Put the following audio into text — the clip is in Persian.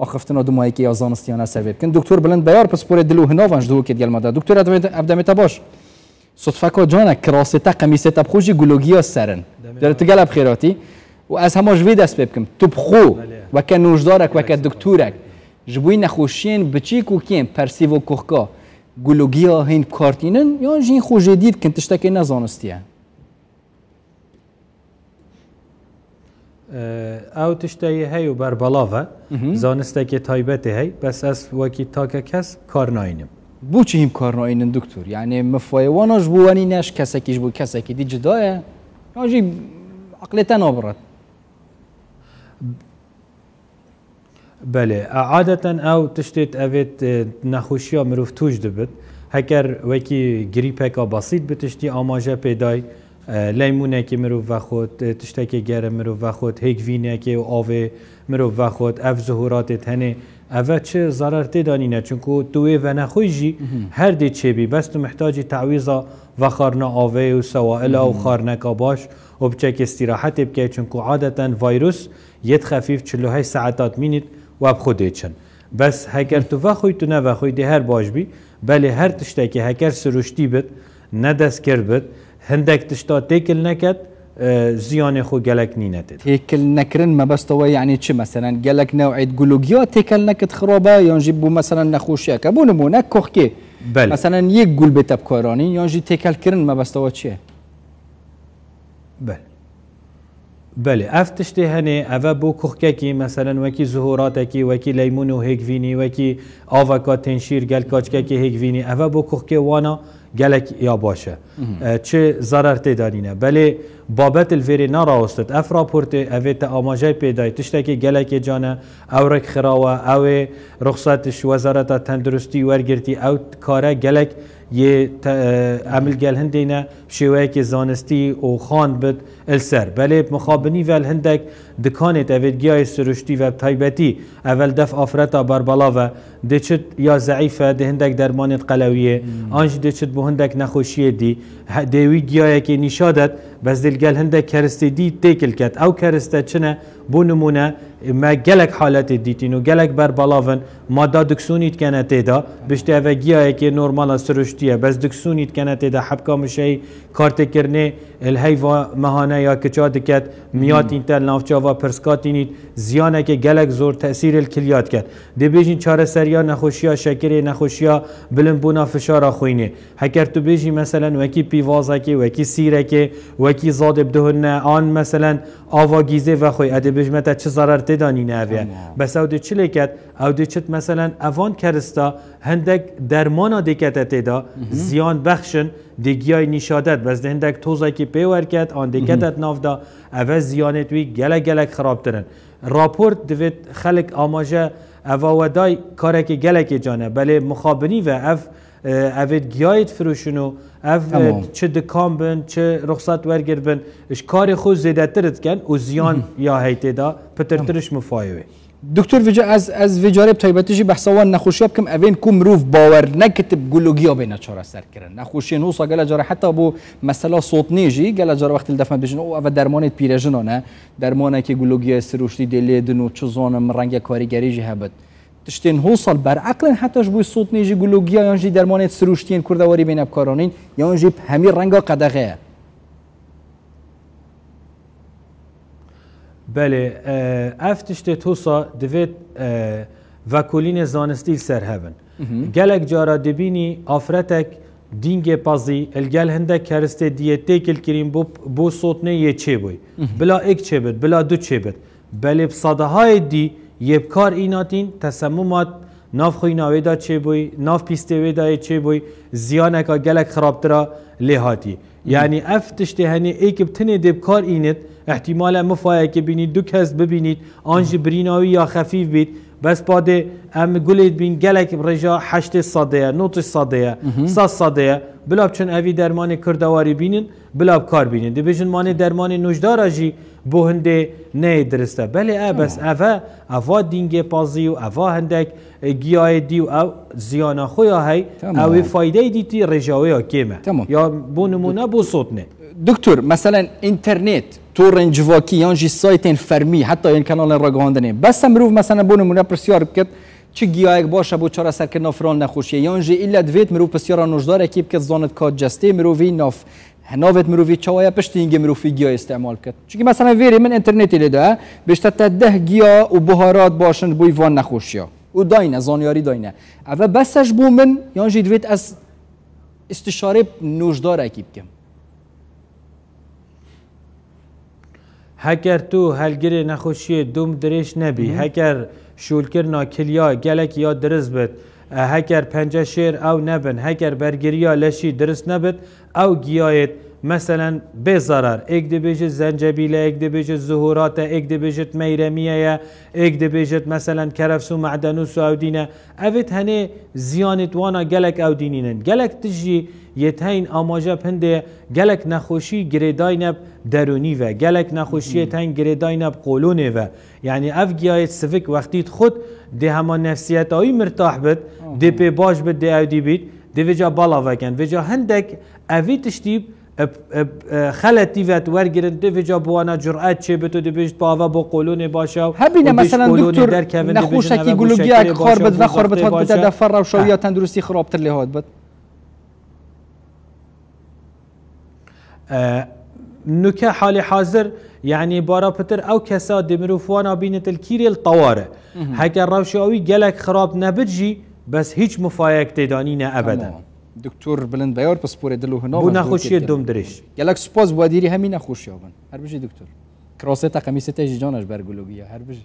آخفتنا دو ماهی که آزانستیانه سر کن دکتر بلند بیار پس پور دلو هنوانش دو که دیگه ماده دکتر ادامه باش صدفه که جانا کراسته قمیصه تبخوشی گلوگیا سرن در تو گلب خیراتی و از هماش وی دست بکم تو بخو و که نوشدارک و که دکتورک جبوی نخوشین بچیک و کیم پرسیو و کوخکا گلوگیا هین کارتینن یا جین خو جدید کن تشتکی نزانستیه او تشتایی هی و بر بلاوه زانستکی تایبتی هی بس از وکی تاکه کس کار ناینم بو چی هم کار ناینن دکتور یعنی مفایواناش بوانی نش کسکیش بو کسکی دی جدایه یا جی عقلتا نابرد بله عادتا او تشتیت اوید نخوشیا مروف توش دبید هکر وکی گریپکا بسیط بتشتی آماجه پیدای لیمونه که مروف و خود تشتکی گرم مروف و خود هیگوینه که آوه مروف و خود اف ظهورات تنه اوه چه ضرر تدانینه چونکو توی و نخویجی هر دی چه بی بس تو محتاجی تعویضا و خارنا آوه و سوائل و خارنکا باش و بچک استراحت بکی چونکو عادتا ویروس ید خفیف 48 ساعتات مینید و بخوده چن بس هکر تو وخوی تو نه وخوی دی هر باش بی بله هر تشتکی هکر سروشتی بد ندست کرد بد هندک تشتا تیکل نکد زیان خو گلک نینتد تیکل نکرن ما بس تو یعنی چه مثلا گلک نوعیت گلوگیا تیکل نکد خرابه یا جیبو مثلا نخوشیه که بو نمونه کوخکی بله. مثلا یک گل بتب کارانی یا جی تیکل کرن ما بس تو چیه بله بله افتشته هنه اوه بو کوخکی مثلا وکی ظهوراتکی وکی لیمون و هیگوینی وکی آوکا تنشیر گل کاچکی هیگوینی اوه بو کوخکی وانا گلک یا باشه چه ضرر تدانینه بله بابت الویری نراستد اف راپورت اوه آماجه پیدای تشتکی گلک جانه او رک خراوه او رخصتش وزارت تندرستی ورگرتی او کاره گلک یه عمل گل هندینه شویه که زانستی و خان بد السر بله مخابنی و الهندک دکانت اوید گیای سرشتی و تایبتی اول دف آفرتا بربلا و دچت یا ضعیفه ده هندک درمانت قلویه آنج دچت بو هندک نخوشیه دی دیوی گیای که نشادت بس دل گل هندک کرسته دی تیکل کت او کرسته چنه بو نمونه ما گلک حالت دیتین و گلک بربلاون ما دا دکسونیت کنه تیدا بشته اوه گیای که نورمال سرشتیه بس دکسونیت کنه تیدا حبکا مشه کارت کرنه الهیوا مهانه یا کچا دکت میات اینتر نافچاوا پرسکاتینیت زیانه که گلک زور تأثیر الکلیات کرد دی بیجین چاره سریا نخوشیا شکری نخوشیا بلنبونا فشارا خوینه هکر تو بیجی مثلا وکی پیوازه که وکی سیره که وکی زاد بدهنه آن مثلا آواگیزه و خوی اده بجمتا چه ضرر تدانی اویه بس او دی چلی کد او دی چت مثلا اوان کرستا هندک درمانا دیکت تدا زیان بخشن دیگیای نشادت بس هندک توزه که پیور کد آن دیکتت ناف دا اوه زیانت وی گلک گلک خراب ترن راپورت دوید خلق آماجه اوه ودای کارک گلک جانه بله مخابنی و اوید گیایت فروشنو چه دکان بن چه رخصت ورگر بن اش کار خود زیده ترد کن و زیان یا هیته دا پترترش مفایوه دکتر ویجا از ویجارب تایبتیجی بحثوان نخوشیاب کم اوین کو مروف باور نکتب گلوگیا بین چهار سر کرن نخوشی نوسا گله جاره حتی بو مثلا صوت نیجی گله جاره وقتی دفعه بجن او اول درمانت پیرجنانه درمانه که گلوگیا سروشتی دلیدن و چزانم رنگ کاریگری جی هبد تشتین هوصل بر عقلن حتیش بوی صوت نیجی گلوگیا یانجی درمانت سروشتین کردواری بین ابکارانین یانجی همین رنگا قدغه بله افتشت توسا دوید وکولین زانستی سر هبن گلک جارا دبینی آفرتک دینگ پازی الگل هندک کرسته دیه تیکل کریم بو صوت نه یه چه بوی بلا ایک چه بد بلا دو چه بد بله بصاده های دی یه بکار ایناتین تسمومات ناف خوی ناوی دا چه بوی ناف پیستوی دا چه بوی زیانکا گلک خرابترا لحاتی یعنی افتشت هنی ایک بتنی دب کار اینت احتمال مفایه که بینید دو کس ببینید آنج بریناوی یا خفیف بید بس باده ام گلید بین گلک رجا 8 صاده 9 صاده 100 صاده بلاب چون اوی درمان کردواری بینن بلاب کار بینن دی بیشن مانه درمان نوجدار جی بو هنده نه درسته بله بس اوه دینگ پازی و اوه هندک گیاه دی و او زیانا خویا هی اوی فایده دیتی رجاوی ها کمه یا بو نمونه بو صوت نه دكتور مثلا انترنت تورنج واکی یانجی سایتین فرمی حتی این کانال راگواندنه بس مروف مثلا بو نمونه پرسیار بکت چه گیایک باشه بو چرا سر کردن فران نخوشیه یانجی ایلا دویت مروف پرسیار نوجدار کی بکت زانت کات جسته مروفی ناف ناوت مروفی چوایا پشت اینگه مروفی گیا استعمال کرد چون مثلا ویری من اینترنتی لیده بیشتر تا 10 گیا و بهارات باشند بوی وان نخوشیا و داینه زانیاری داینه اول بسش بو من یانجی دویت از استشاره نوجدار کی بکم هکر تو هلگری نخوشی دوم درش نبی هکر شولکرنا کلیا گلک یا درست بد هکر پنجه شیر او نبن هکر برگریا لشی درست نبد او گیایت مثلا به ضرر ایک دی بیجت زنجبیله ایک دی بیجت زهورات ایک دی بیجت میرمیه ایک دی بیجت مثلا کرفس و معدنوس او دینه اوید هنه زیانت وانا گلک او دینینن گلک تجی یتین آماجه پنده گلک نخوشی گریداینب درونی و گلک نخوشی تین گریداینب قولونه و یعنی اف گیایت سفک وقتیت خود ده همان نفسیت آئی مرتاح بد ده پی باش بد ده او دی بید ده وجا بالا وکن وجا هندک اوی تشتیب خلطی وقت ورگرن ده وجا بوانا جرأت چه بتو ده بیشت باوا با قولونه باشه هبینه مثلا دکتر نخوش اکی گلوگی اک خار بد و خار بد هات بده دفر و شویا تندرستی خرابتر لهات بد نکه حال حاضر يعني بارا بتر او كسا دمروفوانا بينت الكيري الطوارئ هكا الروشاوي جلك خراب نبرجي بس هيج مفايق تدانينا ابدا دكتور بلند بيار بس بور دلو هنا بو نخوشي دوم درش جلك سباز بواديري همي نخوش يابن هر بيجي دكتور كراسته قميصته جانش برگلوگيه هر بيجي